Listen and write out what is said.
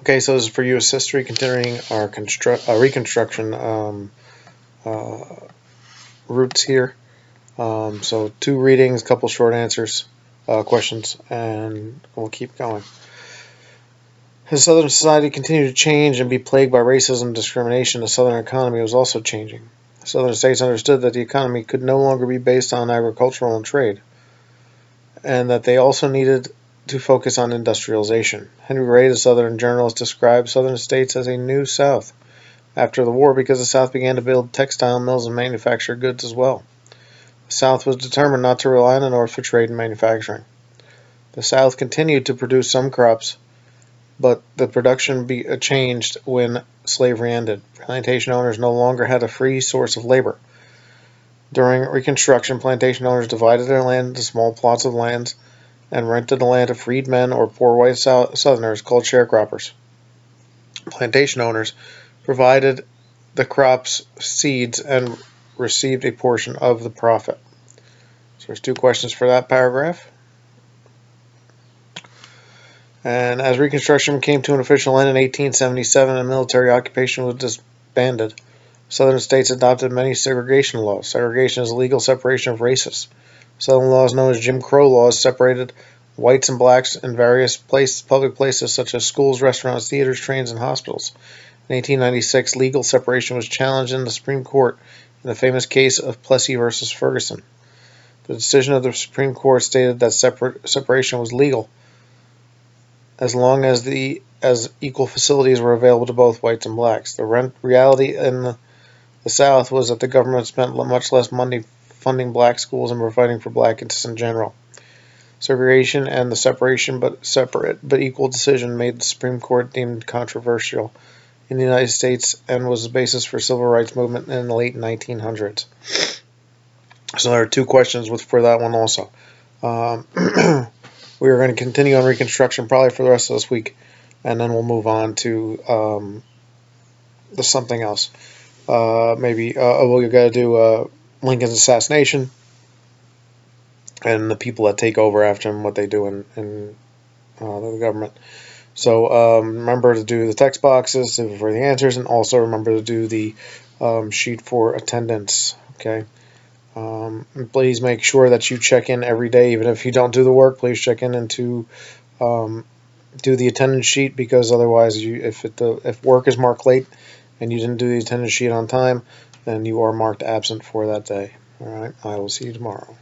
Okay, so this is for U.S. history, continuing our Reconstruction uh, roots here. So 2 readings, a couple short answers, questions, and we'll keep going. As Southern society continued to change and be plagued by racism and discrimination, the Southern economy was also changing. Southern states understood that the economy could no longer be based on agricultural and trade, and that they also needed to focus on industrialization. Henry Ray, the Southern journalist, described Southern states as a new South after the war because the South began to build textile mills and manufacture goods as well. The South was determined not to rely on the North for trade and manufacturing. The South continued to produce some crops, but the production changed when slavery ended. Plantation owners no longer had a free source of labor. During Reconstruction, plantation owners divided their land into small plots of land and rented the land to freedmen or poor white Southerners called sharecroppers. Plantation owners provided the crops, seeds, and received a portion of the profit. So there's 2 questions for that paragraph. And as Reconstruction came to an official end in 1877 and military occupation was disbanded, Southern states adopted many segregation laws. Segregation is legal separation of races. Southern laws known as Jim Crow laws separated whites and blacks in various public places such as schools, restaurants, theaters, trains, and hospitals. In 1896, legal separation was challenged in the Supreme Court in the famous case of Plessy v. Ferguson. The decision of the Supreme Court stated that separation was legal as long as equal facilities were available to both whites and blacks. The reality in the South was that the government spent much less money funding black schools and providing for black kids in general. Segregation and the separate but equal decision made the Supreme Court deemed controversial in the United States and was the basis for civil rights movement in the late 1900s. So there are 2 questions for that one also. We are going to continue on Reconstruction probably for the rest of this week, and then we'll move on to something else. Maybe we're going to do Lincoln's assassination and the people that take over after him, what they do in the government. So remember to do the text boxes for the answers, and also remember to do the sheet for attendance. Okay. Please make sure that you check in every day, even if you don't do the work. Please check in and to do the attendance sheet, because otherwise, if work is marked late and you didn't do the attendance sheet on time, then you are marked absent for that day. All right. I will see you tomorrow.